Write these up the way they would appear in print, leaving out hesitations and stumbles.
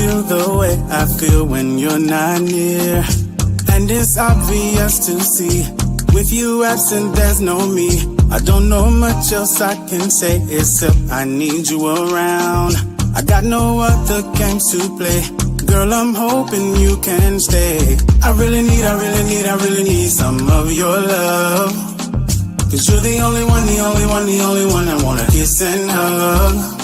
feel the way I feel when you're not near. And it's obvious to see, with you absent there's no me. I don't know much else I can say except I need you around. I got no other games to play. Girl, I'm hoping you can stay. I really need some of your love. Cause you're the only one I wanna kiss and hug.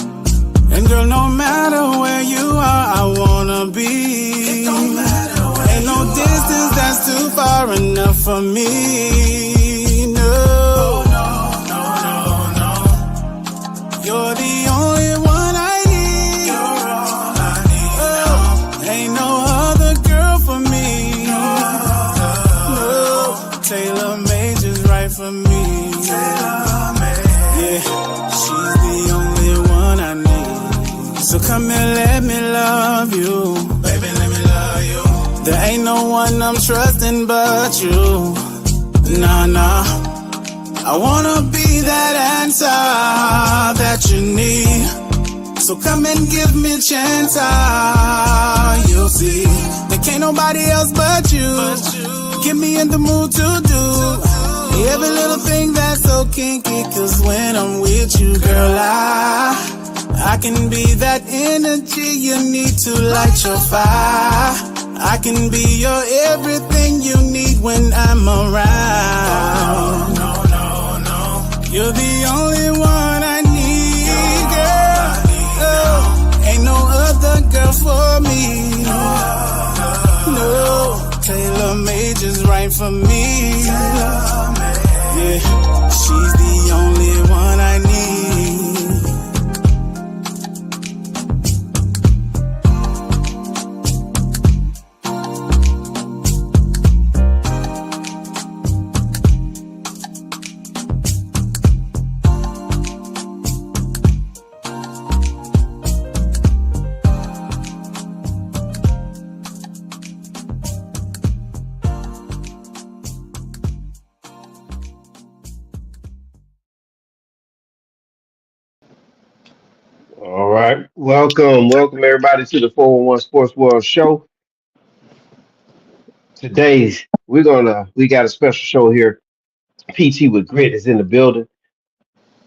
And girl, no matter where you are, I wanna be. It don't matter where ain't no distance that's too far enough for me. No, no. You're the only one I need. You're all I need. Oh, ain't no other girl for me. No, Taylor made just right for me. Yeah, she's the only one I need. So come and let me love you. Baby, let me love you. There ain't no one I'm trusting but you. Nah. I wanna be that answer that you need. So come and give me a chance, you'll see. There can't nobody else but you. Get me in the mood to do every little thing that's so kinky. Cause when I'm with you, girl, I can be that energy you need to light your fire. I can be your everything you need when I'm around. No. You're the only one I need, girl. Oh, ain't no other girl for me. No, Taylor made just right for me. Yeah, she's the only one I need. All right. Welcome everybody to the 411 Sports World Show. Today we got a special show here. PT with Grit is in the building.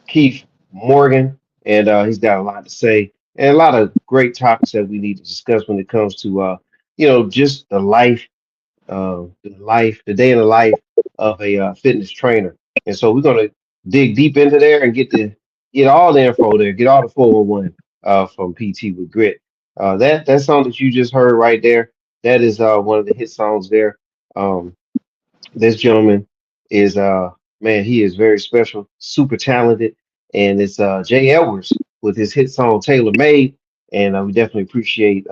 Keith Morgan, and he's got a lot to say and a lot of great topics that we need to discuss when it comes to just the day in the life of a fitness trainer. And so we're gonna dig deep into there and get all the info there, get all the 411 from PT with Grit. That song that you just heard right there, that is one of the hit songs there. This gentleman is man, he is very special, super talented, and it's Jay Edwards with his hit song Tailor Made. And we definitely appreciate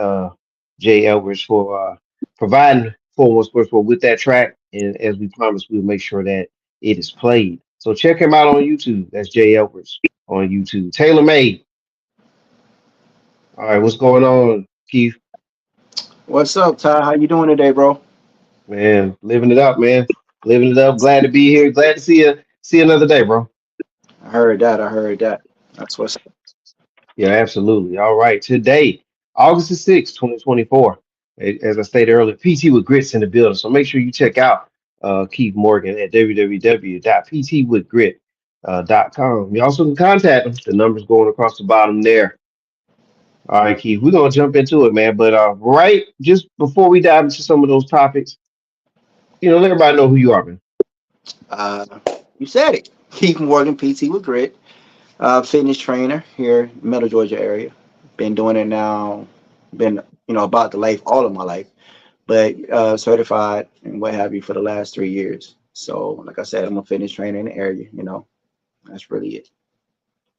Jay Edwards for providing 411 Sports World with that track. And as we promised, we'll make sure that it is played. So check him out on YouTube. That's Jay Edwards on YouTube. Tailor Made. All right, what's going on, Keith? What's up, Ty? How you doing today, bro? Man, living it up, man. Living it up. Glad to be here. Glad to see another day, bro. I heard that. That's what's up. Yeah, absolutely. All right. Today, August the 6th, 2024. As I stated earlier, PT with Grits in the building. So make sure you check out Keith Morgan at www.ptwithgrit.com. You also can contact him. The number's going across the bottom there. All right, Keith, we're going to jump into it, man. But right just before we dive into some of those topics, let everybody know who you are, man. Uh, you said it. Keith Morgan, PT with Grit, fitness trainer here in the Middle Georgia area. Been doing it now, been, about the life, all of my life, but certified and what have you for the last 3 years. So, like I said, I'm a fitness trainer in the area, that's really it.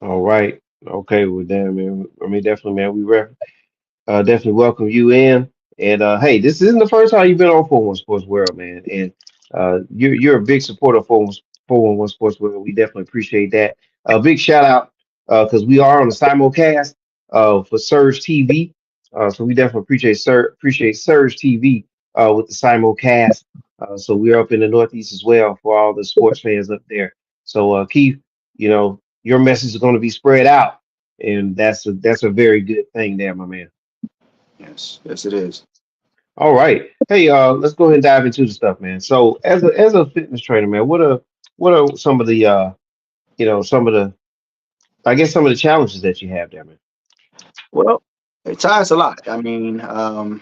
All right. Okay, well, damn, man. I mean, definitely, man. Definitely welcome you in. And hey, this isn't the first time you've been on 411 Sports World, man. And you're a big supporter of 411 Sports World. We definitely appreciate that. A big shout out because we are on the simulcast for Surge TV. So we definitely appreciate Surge TV with the simulcast. So we're up in the Northeast as well for all the sports fans up there. So Keith, your message is going to be spread out, and that's a very good thing there, my man. Yes, yes, it is. All right. Hey, let's go ahead and dive into the stuff, man. So as a fitness trainer, man, what are some of the some of the I guess some of the challenges that you have there, man? Well, it ties a lot. I mean, I'm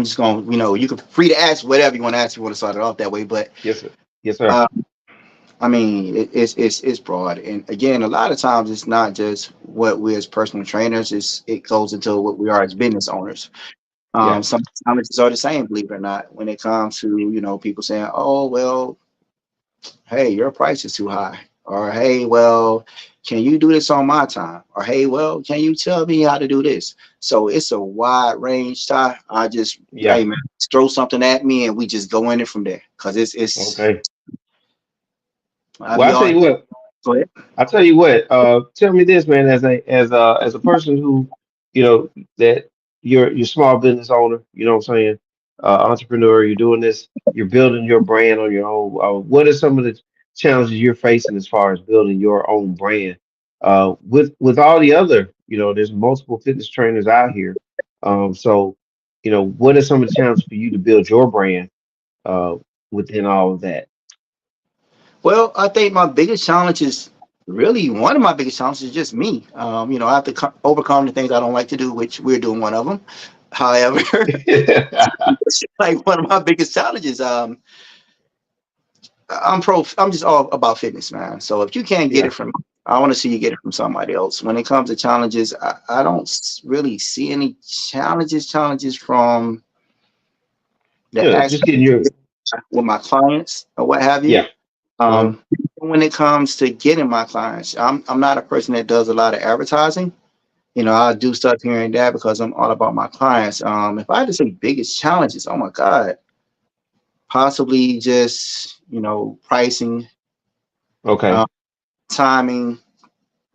just going. You can free to ask whatever you want to ask. You want to start it off that way, but Yes, sir. Yes, sir. uh, I mean, it's broad, and again, a lot of times it's not just what we as personal trainers. It goes into what we are as business owners. Yeah. Some challenges are the same, believe it or not, when it comes to people saying, "Oh well, hey, your price is too high," or "Hey, well, can you do this on my time?" or "Hey, well, can you tell me how to do this?" So it's a wide range. Ty, I just, Yeah. hey man, just throw something at me and we just go in it from there, because it's Okay. I Well, be I tell all. you what. Go ahead. I tell you what, tell me this, man, as a person who, that you're small business owner, you know what I'm saying, entrepreneur, you're doing this, you're building your brand on your own. What are some of the challenges you're facing as far as building your own brand? With all the other, there's multiple fitness trainers out here. So, what are some of the challenges for you to build your brand uh within all of that? Well, I think my biggest challenge is really one of my biggest challenges is just me. I have to overcome the things I don't like to do, which we're doing one of them. However, like one of my biggest challenges. I'm just all about fitness, man. So if you can't get Yeah. it from, I want to see you get it from somebody else. When it comes to challenges, I don't really see any challenges from the Yeah, just aspect getting your with my clients or what have you. yeah. Uh-huh. Um, when it comes to getting my clients, I'm not a person that does a lot of advertising. I do stuff here and there because I'm all about my clients. If I had to say biggest challenges, oh my God, possibly just pricing, Okay. um, timing,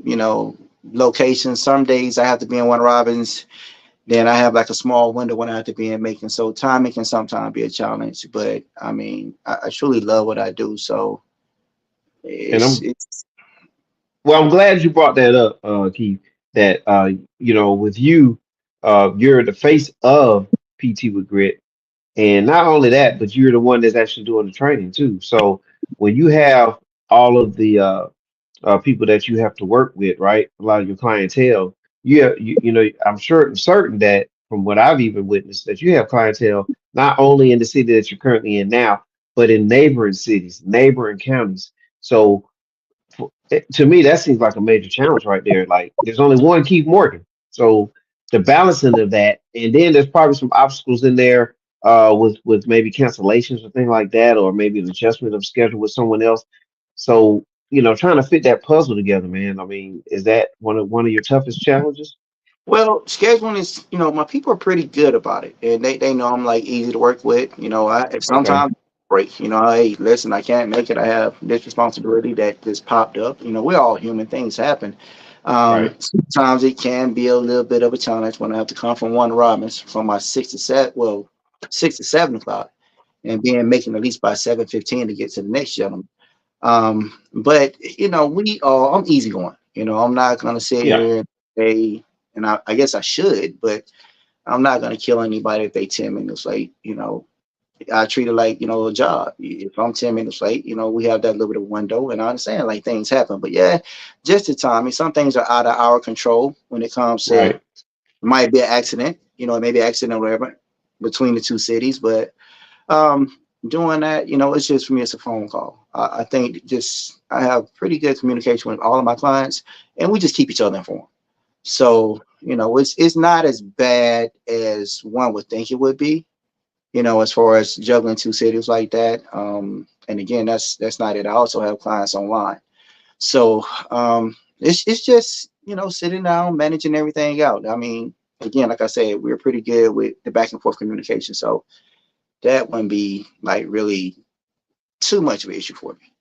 you know, location. Some days I have to be in Warner Robins. Then I have like a small window when I have to be in Macon. So timing can sometimes be a challenge. But I mean, I truly love what I do. So And it's I'm it's well, I'm glad you brought that up, Keith, that with you, you're the face of PT with Grit. And not only that, but you're the one that's actually doing the training too. So when you have all of the people that you have to work with, right? A lot of your clientele, I'm sure certain that from what I've even witnessed, that you have clientele not only in the city that you're currently in now, but in neighboring cities, neighboring counties. So to me, that seems like a major challenge right there. Like there's only one Keith Morgan. So the balancing of that, and then there's probably some obstacles in there with maybe cancellations or things like that, or maybe an adjustment of schedule with someone else. So, trying to fit that puzzle together, man. I mean, is that one of your toughest challenges? well, scheduling is, my people are pretty good about it, and they know I'm like easy to work with. If Okay. sometimes break, hey, listen, I can't make it. I have this responsibility that just popped up. We're all human. Things happen. Right. Sometimes it can be a little bit of a challenge when I have to come from one Robins from my 6 to 7 o'clock, and being making at least by 7:15 to get to the next gentleman. But I'm easygoing. I'm not gonna sit Yeah. here and say, and I guess I should, but I'm not gonna kill anybody if they 10 minutes late. I treat it like a job. If I'm 10 minutes late, we have that little bit of window, and I understand like things happen. But yeah, just the time. I mean, some things are out of our control when it comes to Right. might be an accident. It may be an accident or whatever between the two cities, but um, doing that, it's just for me, it's a phone call. I think just I have pretty good communication with all of my clients, and we just keep each other informed. So it's not as bad as one would think it would be. As far as juggling two cities like that. And again, that's not it. I also have clients online, so it's just sitting down, managing everything out. I mean, again, like I said, we're pretty good with the back and forth communication, so that wouldn't be like really too much of an issue for me.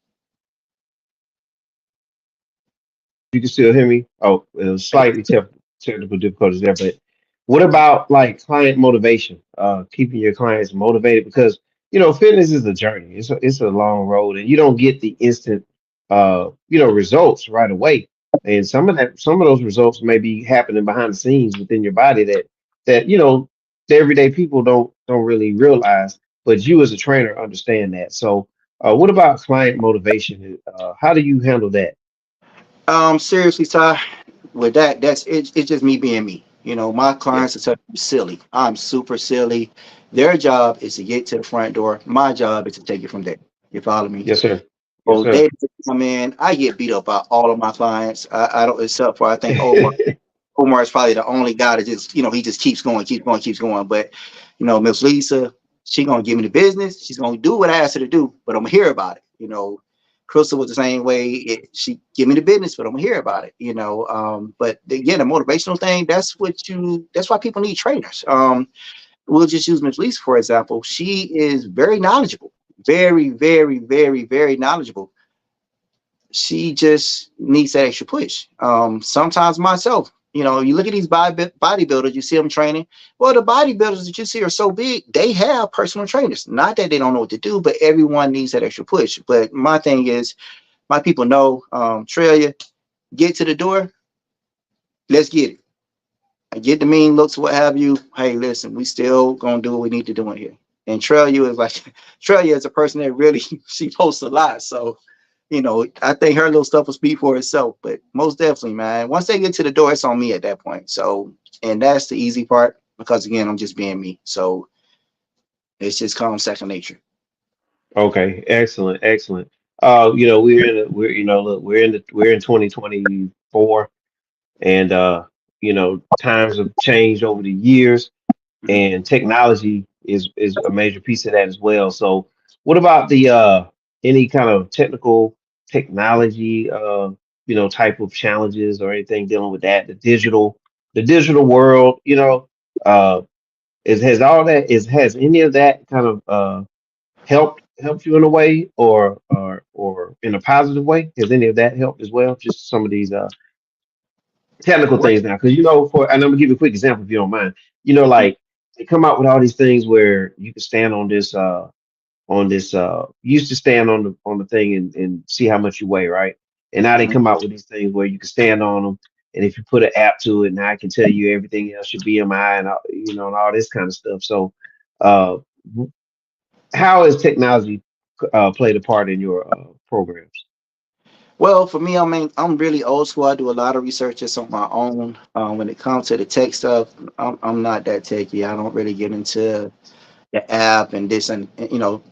You can still hear me. Oh, it was slightly technical difficulties there, but what about like client motivation? Keeping your clients motivated because fitness is a journey. It's a long road, and you don't get the instant results right away. And some of those results may be happening behind the scenes within your body that that the everyday people don't really realize, but you as a trainer understand that. So, what about client motivation? How do you handle that? Seriously, Ty, with that, that's it. It's just me being me. My Yeah. clients are so silly. I'm super silly. Their job is to get to the front door. My job is to take it from there. You follow me? Yes, sir. Yes, So sir. they come in. I get beat up by all of my clients. I don't, except for I think Omar. Omar is probably the only guy that just, he just keeps going, keeps going, keeps going. But, Miss Lisa, she gonna give me the business. She's gonna do what I asked her to do, but I'm gonna hear about it. Crystal was the same way. She give me the business, but I'm gonna hear about it. But again, the motivational thing, that's why people need trainers. We'll just use Miss Lisa for example. She is very knowledgeable, very, very, very, very knowledgeable. She just needs that extra push. Sometimes myself, you look at these bodybuilders, you see them training. Well, the bodybuilders that you see are so big, they have personal trainers. Not that they don't know what to do, but everyone needs that extra push. But my thing is, my people know, Trillia, get to the door, let's get it. I get the mean looks, what have you. Hey, listen, we still gonna do what we need to do in here. And Trillia is like, Trillia is a person that really she posts a lot. So I think her little stuff will speak for itself. But most definitely, man, once they get to the door, it's on me at that point. So, and that's the easy part because again, I'm just being me. So it's just calm second nature. Okay, excellent, excellent. We're look, we're in 2024, and times have changed over the years, Mhm. and technology is a major piece of that as well. So, what about the any kind of technology type of challenges or anything dealing with that? The digital world, uh, is has all that is has any of that kind of helped you in a way, or in a positive way? Has any of that helped as well? Just some of these technical What? things now, because and I'm gonna give you a quick example if you don't mind. Mhm. Like they come out with all these things where you can stand on this you used to stand on the thing and see how much you weigh, right? And now they Mhm. come out with these things where you can stand on them, and if you put an app to it, now I can tell you everything else, your BMI and and all this kind of stuff. So, uh, how has technology played a part in your programs? Well, for me, I mean, I'm really old school. I do a lot of research just on my own. When it comes to the tech stuff, I'm not that techy. I don't really get into the app and this and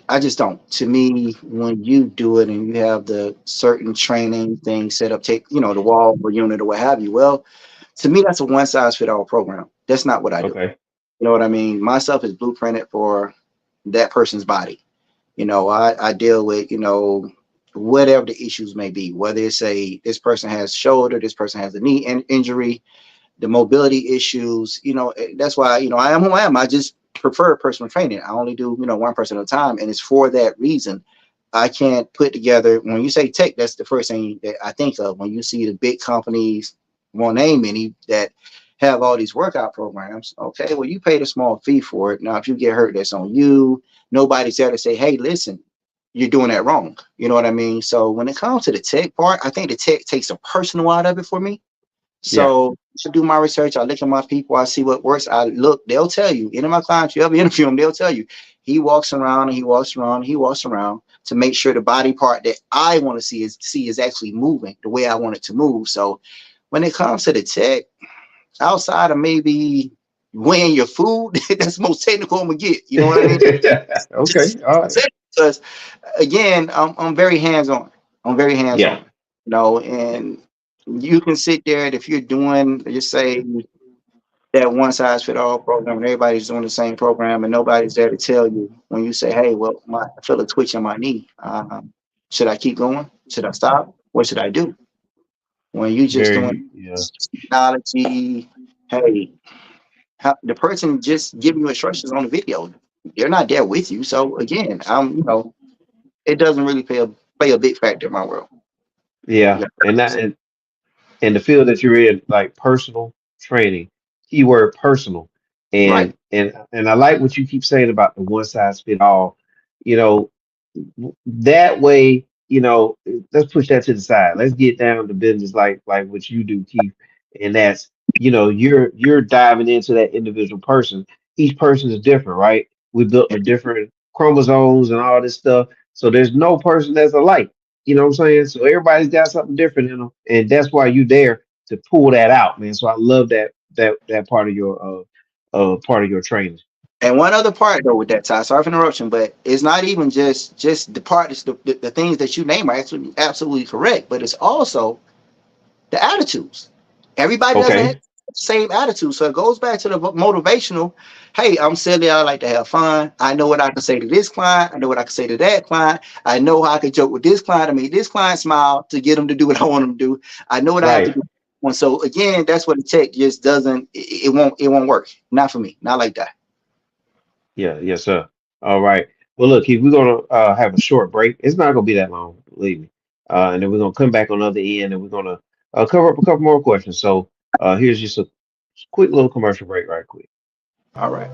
I just don't. To me, when you do it and you have the certain training thing set up, take the wall or unit or what have you. Well, to me, that's a one size fit all program. That's not what I do. Okay. You know what I mean? My stuff is blueprinted for that person's body. I deal with whatever the issues may be, whether it's a this person has shoulder, this person has a knee injury, the mobility issues. That's why I am who I am. I just prefer personal training. I only do one person at a time, and it's for that reason. I can't put together when you say tech. That's the first thing that I think of when you see the big companies. Won't name any that have all these workout programs. Okay, well you paid a small fee for it. Now if you get hurt, that's on you. Nobody's there to say, hey, listen, you're doing that wrong. You know what I mean? So when it comes to the tech part, I think the tech takes the personal out of it for me. Yeah. So I do my research. I look at my people. I see what works. I look. They'll tell you. Any of my clients, you ever interview them, they'll tell you. He walks around and he walks around. And he walks around to make sure the body part that I want to see is actually moving the way I want it to move. So when it comes to the tech, outside of maybe weighing your food, that's the most technical I'm gonna get. You know what I mean? Okay. All right. Because again, I'm very hands on. I'm very hands Yeah. on. And you can sit there and if you're doing, just say that one size fit all program and everybody's doing the same program and nobody's there to tell you when you say, hey, well, I feel a twitch in my knee. Should I keep going? Should I stop? What should I do? When you just doing Very. Yeah. technology, hey, the person just giving you instructions on the video. They're not there with you. So again, it doesn't really play a big factor in my world. Yeah. Yeah. And the field that you're in, like personal training, keyword personal, Right. and I like what you keep saying about the one size fit all. You know, that way, let's push that to the side. Let's get down to business, like what you do, Keith, and that's you're diving into that individual person. Each person is different, right? We built with different chromosomes and all this stuff. So there's no person that's alike. You know what I'm saying? So everybody's got something different in them, and that's why you're there to pull that out, man. So I love that part of your training. And one other part though with that, Ty, sorry for interruption, but it's not even just the part, it's the things that you name are absolutely correct, but it's also the attitudes. Everybody doesn't have Okay. the same attitude. So it goes back to the motivational. Hey, I'm silly. I like to have fun. I know what I can say to this client. I know what I can say to that client. I know how I can joke with this client to make this client smile to get them to do what I want them to do. I know what I have to Right. do. And so again, that's what the tech just doesn't. It won't work. Not for me. Not like that. Yeah. Yes, sir. All right. Well, look, Keith, we're gonna have a short break. It's not gonna be that long, believe me. And then we're gonna come back on the other end, and we're gonna cover up a couple more questions. So here's just a quick little commercial break, right quick. All right.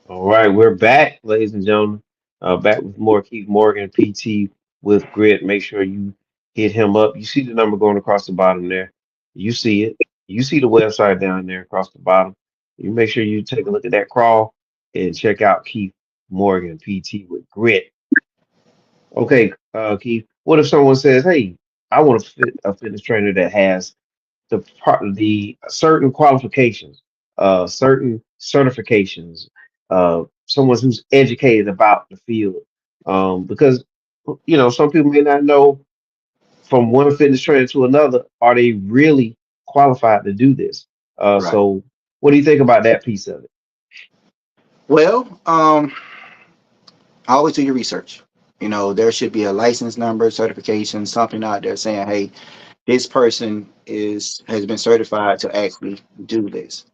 All right, we're back, ladies and gentlemen. Back with more Keith Morgan, PT with Grit. Make sure you hit him up. You see the number going across the bottom there. You see it. You see the website down there across the bottom. You make sure you take a look at that crawl and check out Keith Morgan, PT with Grit. Okay, Keith, what if someone says, "Hey, I want a fitness trainer that has the certain qualifications, certain certifications, someone who's educated about the field, because some people may not know from one fitness trainer to another, are they really qualified to do this? Right. So what do you think about that piece of it? Well, always do your research. There should be a license number, certification, something out there saying, "Hey, this person has been certified to actually do this."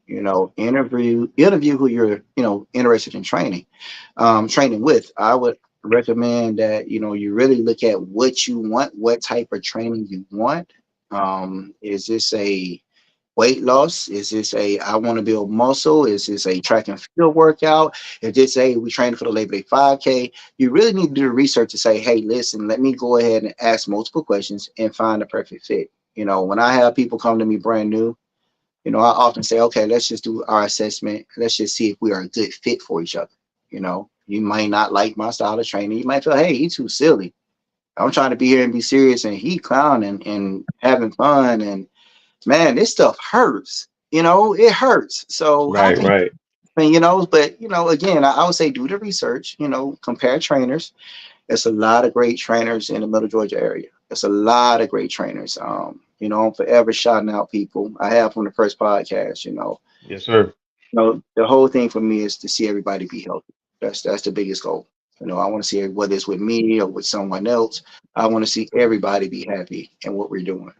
Interview who you're interested in training with. I would recommend that you really look at what you want, what type of training you want. Is this a weight loss? Is this a I want to build muscle? Is this a track and field workout? If this a we train for the Labor Day 5K, you really need to do the research to say, hey, listen, let me go ahead and ask multiple questions and find the perfect fit. When I have people come to me brand new, I often say, okay, let's just do our assessment. Let's just see if we are a good fit for each other. You might not like my style of training. You might feel, hey, he's too silly. I'm trying to be here and be serious, and he clowning and having fun, and man, this stuff hurts. It hurts. So how Right, can right. but again, I would say do the research, compare trainers. There's a lot of great trainers in the middle Georgia area. There's a lot of great trainers. I'm forever shouting out people. I have from the first podcast, Yes, sir. the whole thing for me is to see everybody be healthy. That's the biggest goal. I want to see whether it's with me or with someone else. I want to see everybody be happy in what we're doing.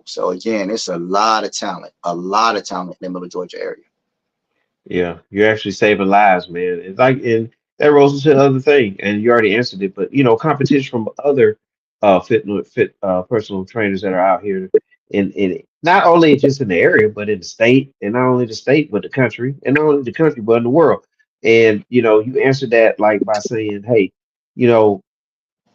So again, it's a lot of talent in the middle Georgia area. Yeah, you're actually saving lives, man. It's like, and that rolls into the other thing, and you already answered it, but competition from other personal trainers that are out here in not only just in the area, but in the state, and not only the state, but the country, and not only the country, but in the world. And you answered that like by saying, hey, you know,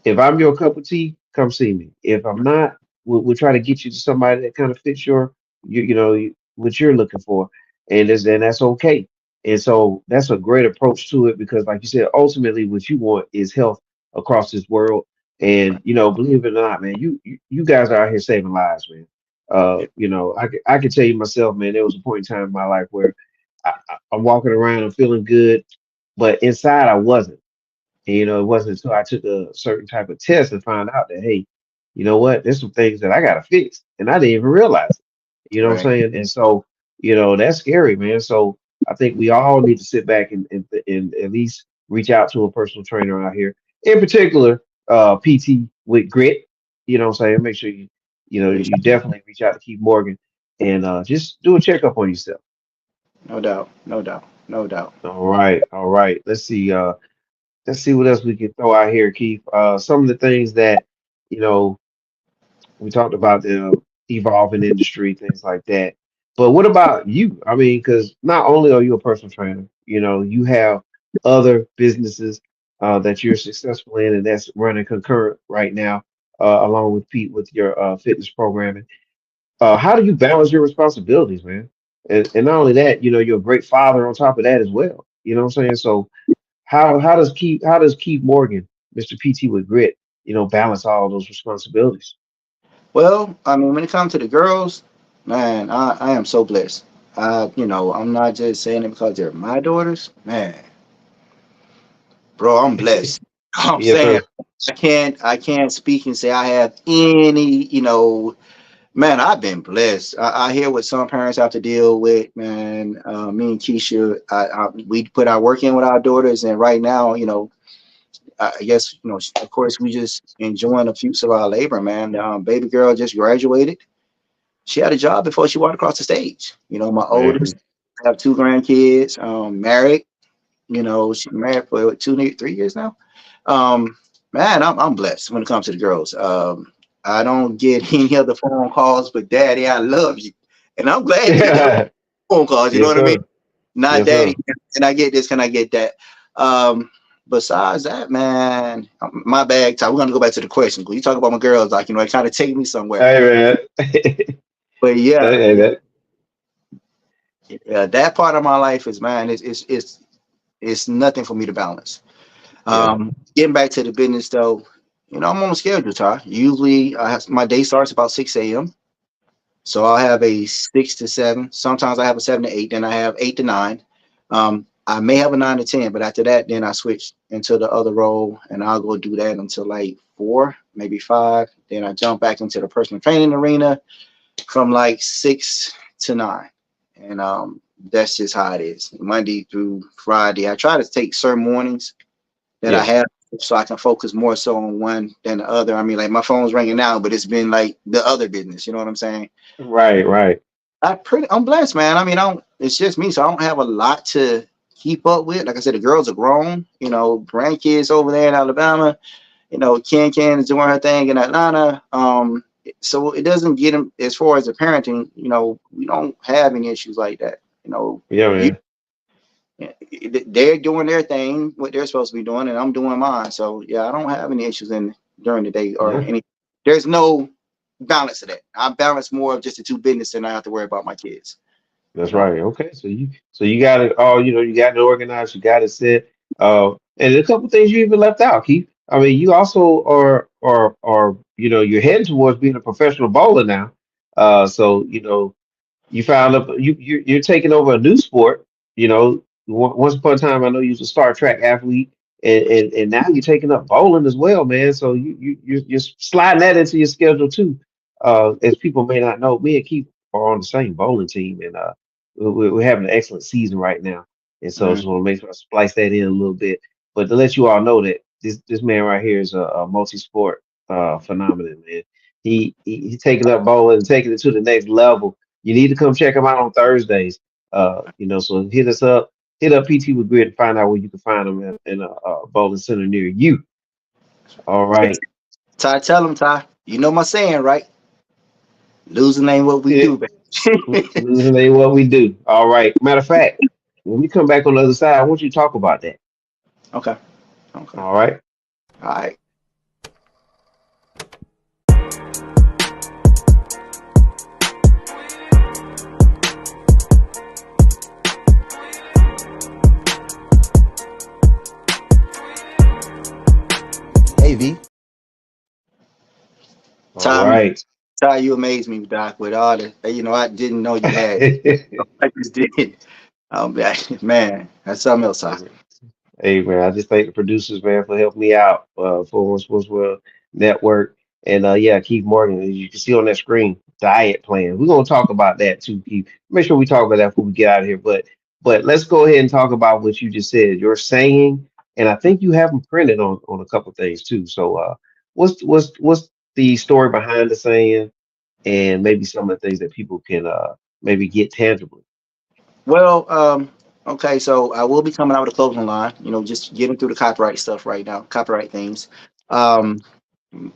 if I'm your cup of tea, come see me. If I'm not, we'll try to get you to somebody that kind of fits what you're looking for, and that's okay. And so that's a great approach to it because, like you said, ultimately what you want is health across this world. And believe it or not, man, you guys are out here saving lives, man. I can tell you myself, man. There was a point in time in my life where I'm walking around, I'm feeling good, but inside I wasn't. And, it wasn't until I took a certain type of test and found out that, hey, you know what? There's some things that I got to fix. And I didn't even realize it. You know what Right. I'm saying? And so, that's scary, man. So I think we all need to sit back and at least reach out to a personal trainer out here, in particular, PT with Grit. You know what I'm saying? Make sure you definitely reach out to Keith Morgan and just do a checkup on yourself. No doubt. No doubt. No doubt. All right. All right. Let's see. let's see what else we can throw out here, Keith. Some of the things that you know we talked about the evolving industry, things like that. But what about you? I mean, because not only are you a personal trainer, you have other businesses that you're successful in, and that's running concurrent right now, along with Pete with your fitness programming. How do you balance your responsibilities, man? And not only that, you're a great father on top of that as well. You know what I'm saying? So how does Keith Morgan, Mr. PT with Grit, balance all those responsibilities? Well, I mean, when it comes to the girls, man, I am so blessed. I'm not just saying it because they're my daughters, man, bro. I'm blessed. I'm Yes, saying sir. I can't speak and say I have any, man. I've been blessed. I hear what some parents have to deal with, man. Me and Keisha, we put our work in with our daughters, and right now, I guess of course, we just enjoying the fruits of our labor, man. Baby girl just graduated. She had a job before she walked across the stage. My oldest, Man. I have two grandkids, married. She's married for what, 3 years now. Um, man, I'm blessed when it comes to the girls. I don't get any other phone calls, but Daddy, I love you, and I'm glad to get them Yeah. phone calls. You know Yes, what I mean? sir. Not Yes, Daddy, sir. can I get this? Can I get that? Um, Besides that, man, my bag. Ty, we're gonna go back to the question. You talk about my girls, like it kind of take me somewhere. Hey, man. But yeah, Hey, yeah, that part of my life is, man, it's nothing for me to balance. yeah. Getting back to the business though, I'm on a schedule, Ty. Usually, my day starts about 6 a.m. So I'll have a 6 to 7. Sometimes I have a 7 to 8. Then I have 8 to 9. I may have a 9 to 10, but after that, then I switch into the other role, and I'll go do that until like 4, maybe 5. Then I jump back into the personal training arena from like 6 to 9, and that's just how it is. Monday through Friday, I try to take certain mornings that I Yeah. have so I can focus more so on one than the other. I mean, like my phone's ringing now, but it's been like the other business. You know what I'm saying? Right, right. I'm blessed, man. I mean, I don't. It's just me, so I don't have a lot to keep up with. Like I said, the girls are grown. Grandkids over there in Alabama. Ken is doing her thing in Atlanta. So it doesn't get them as far as the parenting. We don't have any issues like that. Yeah, You man. they're doing their thing, what they're supposed to be doing, and I'm doing mine. So yeah, I don't have any issues in during the day or Yeah. any. There's no balance to that. I balance more of just the two business, and I have to worry about my kids. That's You know. right. Okay. So you got it all, you got it organized, you got it set. And a couple things you even left out, Keith. I mean, you also are you're heading towards being a professional bowler now. So you found up you're taking over a new sport. Once upon a time, I know you was a Star Trek athlete, and now you're taking up bowling as well, man. So you're sliding that into your schedule too. As people may not know, me and Keith are on the same bowling team, and we're having an excellent season right now. And so I Mm. just want to make sure I splice that in a little bit. But to let you all know that this man right here is a multi-sport phenomenon, man. He's taking up bowling and taking it to the next level. You need to come check him out on Thursdays. So hit us up, hit up PT with Grid and find out where you can find him in a bowling center near you. All right. Ty, tell them, Ty. You know my saying, right? Losing ain't what we do, It, baby. losing ain't what we do. All right. Matter of fact, when we come back on the other side, I want you to talk about that. Okay. Okay. All right. All right. Hey, V. All Ty, right. Ty, you amaze me, Doc, with all the, I didn't know you had. I just did. Man, that's something else, Ty. Hey man, I just thank the producers, man, for helping me out for One Sports World Network. And yeah, Keith Morgan, as you can see on that screen, diet plan. We're gonna talk about that too, Keith. Make sure we talk about that before we get out of here. But let's go ahead and talk about what you just said. You're saying, and I think you have them printed on a couple things too. So what's the story behind the saying, and maybe some of the things that people can maybe get tangibly. Well, Okay, so I will be coming out with a closing line. Just getting through the copyright stuff right now, copyright things. Um,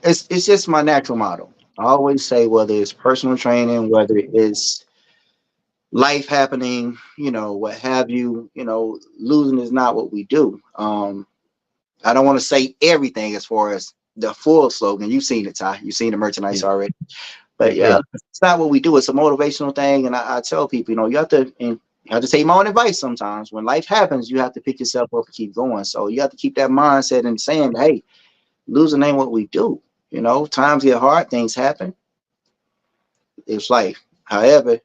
it's just my natural model. I always say whether it's personal training, whether it's life happening, what have you. Losing is not what we do. I don't want to say everything as far as the full slogan. You've seen it, Ty. You've seen the merchandise Yeah. already. But Yes, yeah, sir. it's not what we do. It's a motivational thing, and I tell people, you have to take my own advice. Sometimes when life happens, you have to pick yourself up and keep going. So you have to keep that mindset and saying, "Hey, losing ain't what we do." Times get hard, things happen. It's life. However,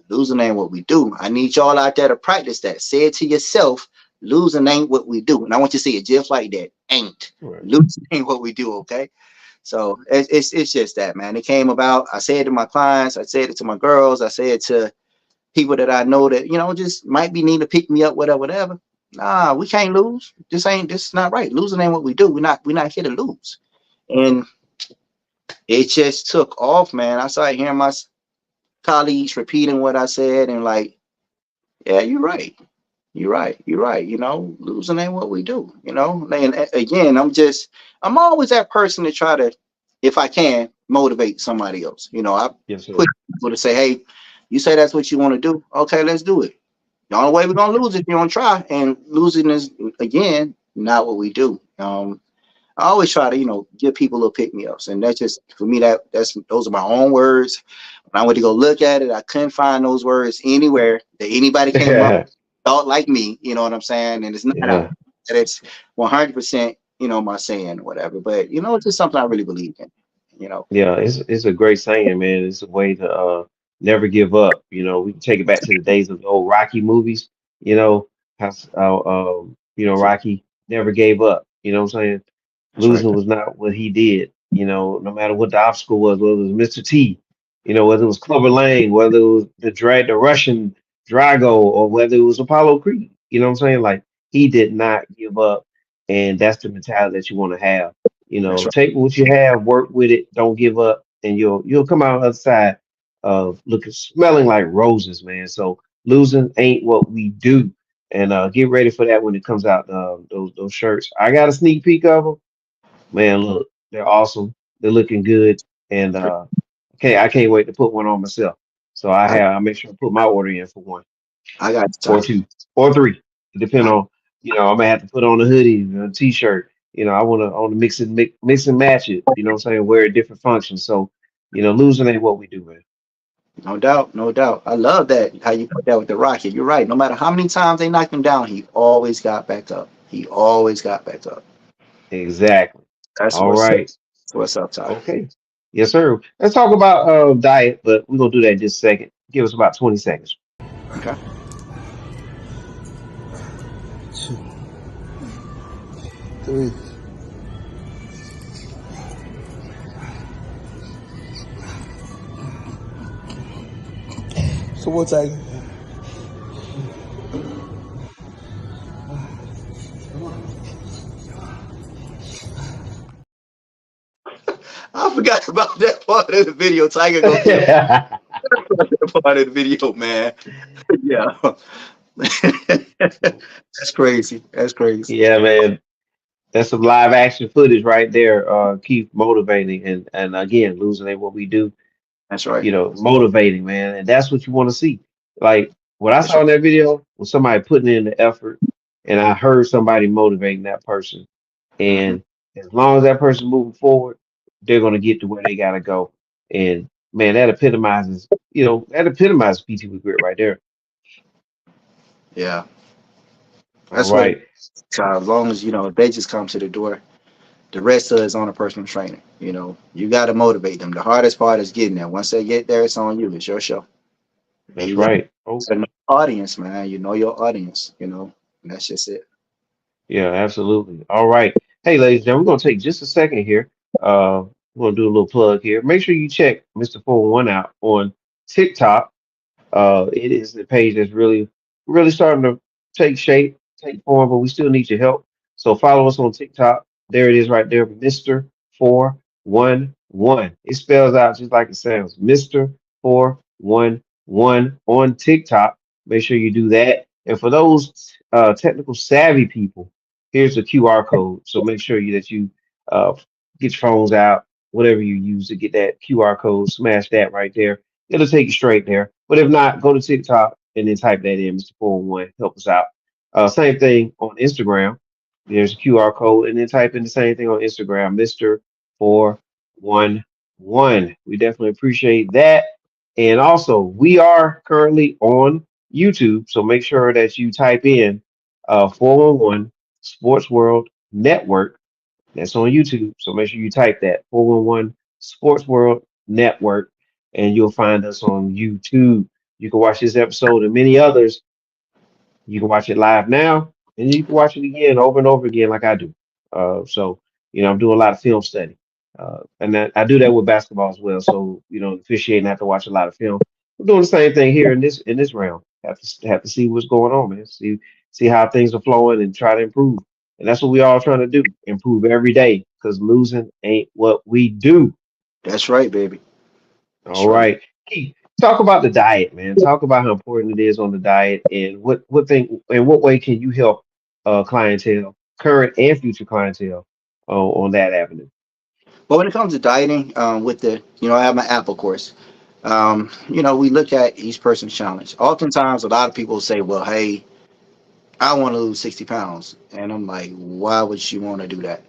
losing ain't what we do. I need y'all out there to practice that. Say it to yourself. Losing ain't what we do, and I want you to see it just like that. Ain't Right. losing ain't what we do. Okay. So it's just that, man. It came about. I said it to my clients. I said it to my girls. I said it to people that I know that just might be need to pick me up, whatever, whatever. Nah, we can't lose. This is not right. Losing ain't what we do. We're not here to lose. And it just took off, man. I started hearing my colleagues repeating what I said, and like, yeah, you're right. You're right. You're right. Losing ain't what we do. And again, I'm always that person to try to, if I can, motivate somebody else. I Yes, sir. push people to say, hey, you say that's what you want to do. Okay, let's do it. The only way we're gonna lose is if you don't try, and losing is again not what we do. I always try to give people little pick me ups, and that's just for me. Those are my own words. When I went to go look at it, I couldn't find those words anywhere that anybody came up thought like me. You know what I'm saying? And it's not out. Yeah. And it's 100% my saying or whatever. But it's just something I really believe in. You know, Yeah, it's a great saying, man. It's a way to never give up. We can take it back to the days of the old Rocky movies. You know, how Rocky never gave up. You know what I'm saying? that's right. Losing was not what he did. No matter what the obstacle was, whether it was Mr. T, whether it was Clubber Lang, whether it was the Russian Drago, or whether it was Apollo Creed. You know what I'm saying? Like, he did not give up, and that's the mentality that you want to have. That's right. Take what you have, work with it, don't give up, and you'll come out on the other side of looking smelling like roses, man. So losing ain't what we do. And get ready for that when it comes out. Those shirts. I got a sneak peek of them. Man, look, they're awesome. They're looking good, and okay, I can't wait to put one on myself. So I I make sure to put my order in for one I got you, or Ty. two or three. Depending I, on, I may have to put on a hoodie, a t-shirt. I wanna mix and match it. You know what I'm saying? Wear a different function. So, losing ain't what we do, man. no doubt, no doubt. I love that how you put that with the Rocket. You're right. No matter how many times they knocked him down, he always got back up. He always got back up. Exactly. That's All what's up. right. That's what's up, Ty. Okay. Yes, sir. Let's talk about diet, but we're gonna do that in just a second. Give us about 20 seconds. Okay. Two, three. So what's I? I forgot about that part of the video. Tiger go to the part of the video, man. Yeah. That's crazy. That's crazy. Yeah, man. That's some live action footage right there. Keep motivating, and again, losing ain't what we do. That's right. Motivating, man. And that's what you want to see. Like what I That's saw right. in that video was somebody putting in the effort, and I heard somebody motivating that person. Mhm. And as long as that person moving forward, they're gonna get to where they gotta go. And man, that epitomizes PT with grit right there. Yeah. All That's what it right, is. So as long as, if they just come to the door, the rest of it is on a personal trainer. You got to motivate them. The hardest part is getting there. Once they get there, it's on you. It's your show. And that's you got right. Oh, to know your audience, man. You know your audience. And that's just it. yeah, absolutely. All right. Hey, ladies and gentlemen, we're gonna take just a second here. We're gonna do a little plug here. Make sure you check Mr. 401 out on TikTok. It is the page that's really starting to take shape, take form, but we still need your help. So follow us on TikTok. There it is right there, Mr. 411. It spells out just like it sounds, Mr. 411 on TikTok. Make sure you do that. And for those technical savvy people, here's the QR code. So make sure that you uh, get your phones out, whatever you use to get that QR code, smash that right there. It'll take you straight there. But if not, go to TikTok and then type that in, Mr. 411. Help us out. Same thing on Instagram. There's a QR code, and then type in the same thing on Instagram, Mr. 411. We definitely appreciate that. And also, we are currently on YouTube, so make sure that you type in 411 Sports World Network. That's on YouTube, so make sure you type that 411 Sports World Network, and you'll find us on YouTube. You can watch this episode and many others. You can watch it live now, and you can watch it again over and over again, like I do. So, I'm doing a lot of film study, and I do that with basketball as well. So, officiating, I have to watch a lot of film. I'm doing the same thing here in this round. Have to see what's going on, man. See how things are flowing and try to improve. And that's what we all trying to do: improve every day. Because losing ain't what we do. That's right, baby. That's All right. right. Keith, talk about the diet, man. Talk about how important it is on the diet and what way can you help clientele, current and future clientele on that avenue. But when it comes to dieting, with the, I have my app, of course. We look at each person's challenge. Oftentimes, a lot of people say, well, hey, I want to lose 60 pounds. And I'm like, why would you want to do that?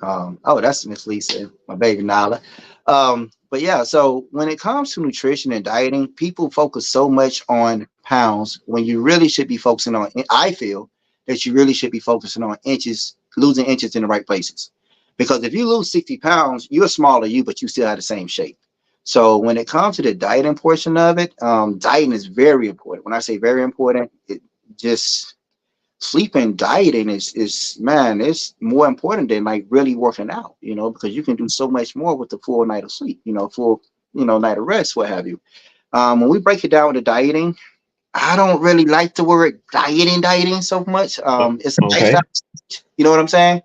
Oh, that's Miss Lisa, my baby Nala. But yeah, so when it comes to nutrition and dieting, people focus so much on pounds when you really should be focusing on, I feel that you really should be focusing on inches, losing inches in the right places. Because if you lose 60 pounds, you're smaller you, but you still have the same shape. So when it comes to the dieting portion of it, dieting is very important. When I say very important, it just sleep and dieting is man, it's more important than like really working out, because you can do so much more with the full night of sleep, full, night of rest, what have you. When we break it down with the dieting, I don't really like the word dieting so much. It's a Okay. lifestyle, you know what I'm saying?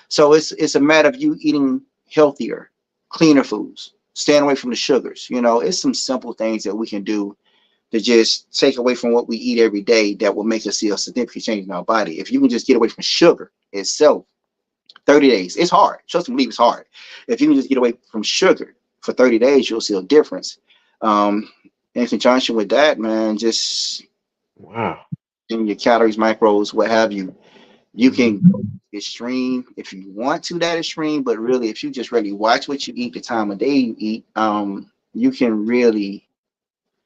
So it's a matter of you eating healthier, cleaner foods, staying away from the sugars. It's some simple things that we can do to just take away from what we eat every day that will make us see a significant change in our body. If you can just get away from sugar itself, 30 days, it's hard. Trust me, believe it's hard. If you can just get away from sugar for 30 days, you'll see a difference. Um, in conjunction with that, man, just Wow. in your calories, macros, what have you, you Mhm. can go extreme if you want to that extreme, but really, if you just really watch what you eat, the time of day you eat, you can really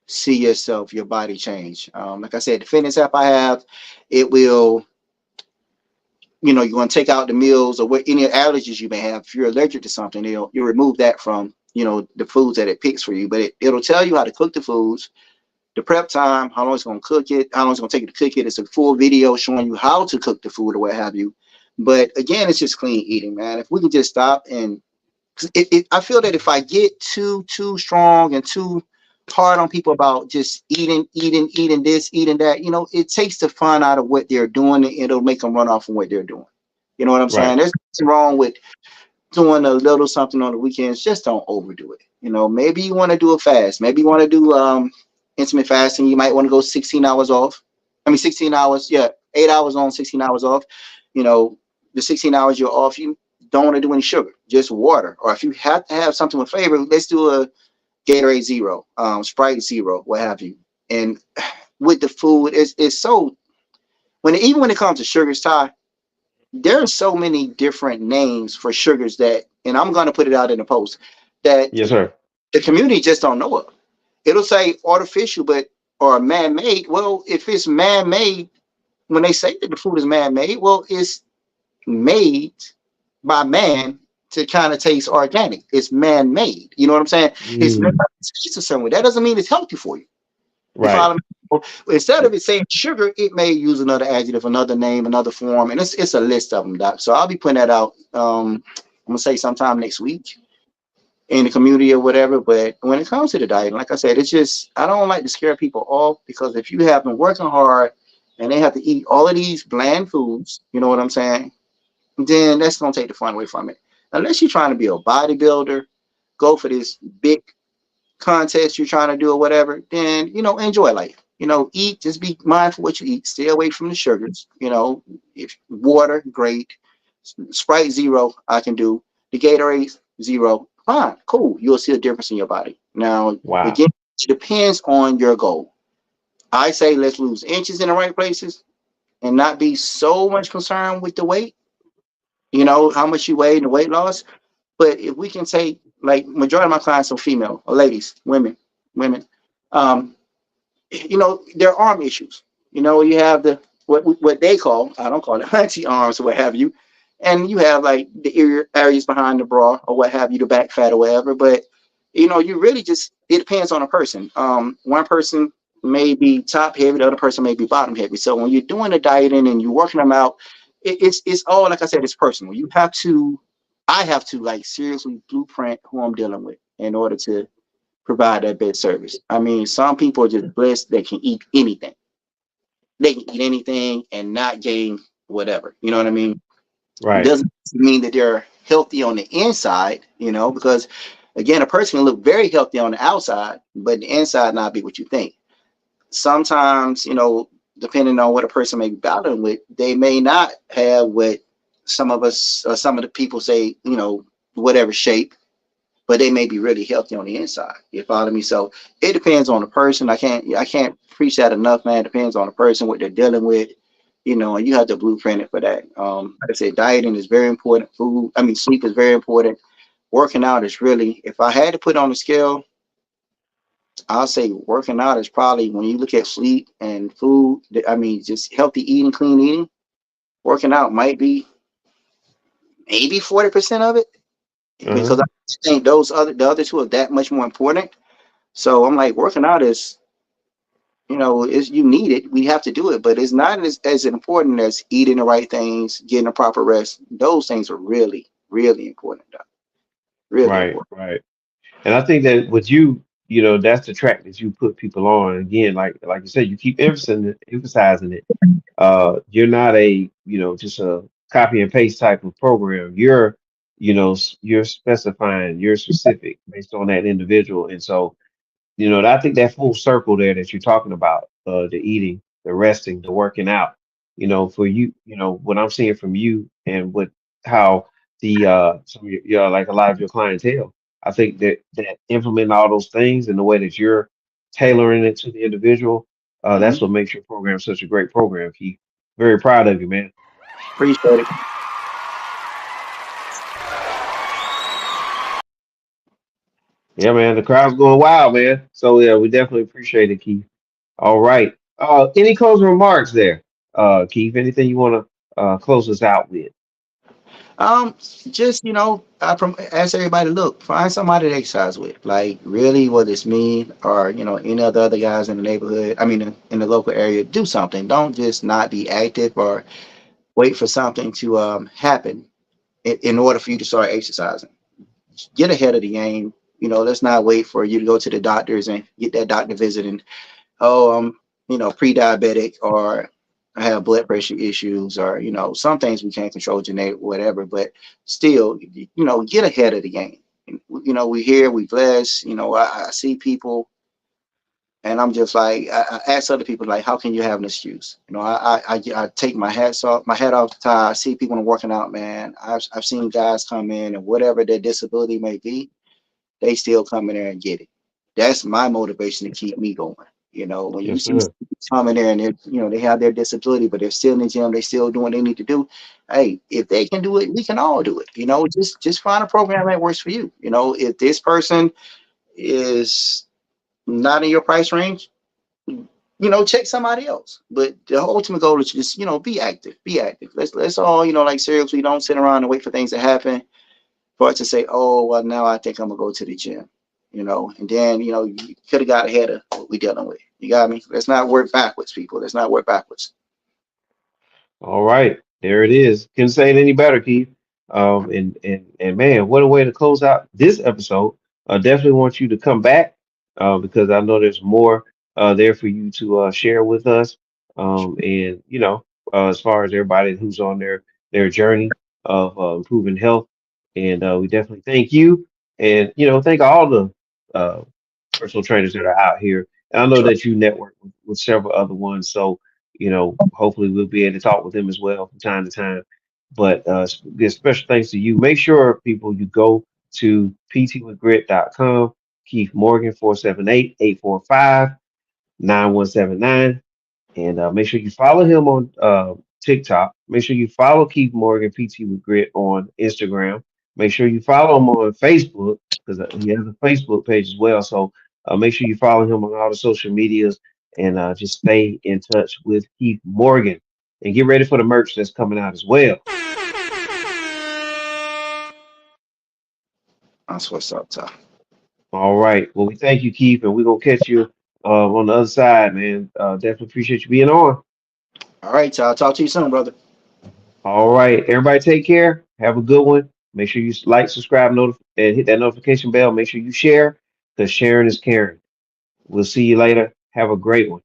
see yourself, your body change. Like I said, the fitness app I have, it will, you want to take out the meals or what any allergies you may have. If you're allergic to something, you'll remove that from, the foods that it picks for you. But it'll tell you how to cook the foods, the prep time, how long it's going to cook it, how long it's going to take it to cook it. It's a full video showing you how to cook the food or what have you. But again, it's just clean eating, man. If we can just stop and I feel that if I get too strong and too hard on people about just eating this, eating that, it takes the fun out of what they're doing, and it'll make them run off from what they're doing. You know what I'm saying? Right. There's nothing wrong with doing a little something on the weekends. Just don't overdo it. Maybe you want to do a fast. Maybe you want to do intermittent fasting. You might want to go 16 hours off. I mean, 16 hours. Yeah, 8 hours on, 16 hours off. You know, the 16 hours you're off, you don't want to do any sugar, just water. Or if you have to have something with flavor, let's do a Gatorade Zero, Sprite Zero, what have you. And with the food, it's so even when it comes to sugars, Ty, there are so many different names for sugars that, and I'm going to put it out in the post, that Yes, sir. the community just don't know of. It'll say artificial, but or man-made. Well, if it's man-made, when they say that the food is man-made, well, it's made by man to kind of taste organic. It's man-made. You know what I'm saying? It's made Mm. by taste of somewhere. That doesn't mean it's healthy for you. You Right. follow me? Instead of it saying sugar, it may use another adjective, another name, another form, and it's a list of them, Doc. So I'll be putting that out. I'm gonna say sometime next week in the community or whatever. But when it comes to the diet, like I said, it's just I don't like to scare people off, because if you have been working hard and they have to eat all of these bland foods, you know what I'm saying? Then that's gonna take the fun away from it. Unless you're trying to be a bodybuilder, go for this big contest you're trying to do or whatever, then enjoy life. Eat, just be mindful what you eat. Stay away from the sugars. If water, great. Sprite, zero, I can do. The Gatorade, zero. Fine, cool. You'll see a difference in your body. Now, Wow. again, it depends on your goal. I say let's lose inches in the right places and not be so much concerned with the weight, how much you weigh and the weight loss. But if we can say, like, majority of my clients are female or ladies, women, um, there are arm issues. You have what they call, I don't call it hunty arms or what have you, and you have like the areas behind the bra or what have you, the back fat or whatever. But you really just, it depends on a person. One person may be top heavy, the other person may be bottom heavy. So when you're doing the dieting and you're working them out, it's all, like I said, it's personal. I have to like seriously blueprint who I'm dealing with in order to provide that best service. I mean, some people are just blessed. They can eat anything. They can eat anything and not gain whatever. You know what I mean? It Right. doesn't mean that they're healthy on the inside, because again, a person can look very healthy on the outside, but the inside not be what you think. Sometimes, depending on what a person may be battling with, they may not have what some of us or some of the people say, whatever shape, but they may be really healthy on the inside. You follow me? So it depends on the person. I can't preach that enough, man. It depends on the person, what they're dealing with, and you have to blueprint it for that. Like I said, dieting is very important. Sleep is very important. Working out is really, if I had to put on a scale, I'll say working out is probably, when you look at sleep and food, just healthy eating, clean eating, working out might be maybe 40% of it, Uh-huh. because I think the other two are that much more important. So I'm like, working out is, is you need it. We have to do it, but it's not as important as eating the right things, getting a proper rest. Those things are really, really important, though. Really Right. important. Right. And I think that with you, that's the track that you put people on. Again, like you said, you keep emphasizing it. You're not a, just a copy and paste type of program. You're specifying, you're specific based on that individual. And so, I think that full circle there that you're talking about, the eating, the resting, the working out, for you, what I'm seeing from you and what how the some of like a lot of your clientele, I think that implementing all those things in the way that you're tailoring it to the individual, Hmm. that's what makes your program such a great program, Keith. Very proud of you, man. Appreciate it. Yeah, man, the crowd's going wild, man. So yeah, we definitely appreciate it, Keith. All right. Any closing remarks there, Keith? Anything you want to close us out with? Um, just ask everybody, look, find somebody to exercise with. Like, really, whether it's me or any of the other guys in the neighborhood. In the local area, do something. Don't just not be active or wait for something to happen in order for you to start exercising. Get ahead of the game. Let's not wait for you to go to the doctors and get that doctor visit and, oh, I'm, pre-diabetic, or I have blood pressure issues, or, some things we can't control, genetic, whatever, but still, get ahead of the game. We here, we blessed, I see people, and I'm just like, I ask other people, like, how can you have an excuse? I take my hat off the tie. I see people working out, man. I've seen guys come in and whatever their disability may be, they still come in there and get it. That's my motivation to keep me going. When you Yes, see sir. people come in there and they have their disability, but they're still in the gym, they still doing what they need to do. Hey, if they can do it, we can all do it. Just find a program that works for you. If this person is not in your price range, check somebody else. But the ultimate goal is just, be active. Be active. Let's all, like, seriously, don't sit around and wait for things to happen for it to say, oh, well, now I think I'm gonna go to the gym, and then you could have got ahead of what we dealing with. You got me? Let's not work backwards, people. Let's not work backwards. All right, there it is. Couldn't say it any better, Keith. And man, what a way to close out this episode. I definitely want you to come back because I know there's more there for you to share with us. And as far as everybody who's on their journey of improving health, and we definitely thank you, and thank all the uh, personal trainers that are out here. And I know Sure. that you network with several other ones. So, hopefully we'll be able to talk with them as well from time to time. But give special thanks to you. Make sure, people, you go to ptwithgrit.com, Keith Morgan, 478-845-9179. And make sure you follow him on TikTok. Make sure you follow Keith Morgan PT with Grit on Instagram. Make sure you follow him on Facebook because he has a Facebook page as well. So make sure you follow him on all the social medias and just stay in touch with Keith Morgan and get ready for the merch that's coming out as well. That's what's up, Ty. All right. Well, we thank you, Keith, and we're gonna catch you on the other side, man. Definitely appreciate you being on. All right, Ty. I'll talk to you soon, brother. All right. Everybody take care. Have a good one. Make sure you like, subscribe, and hit that notification bell. Make sure you share because sharing is caring. We'll see you later. Have a great one.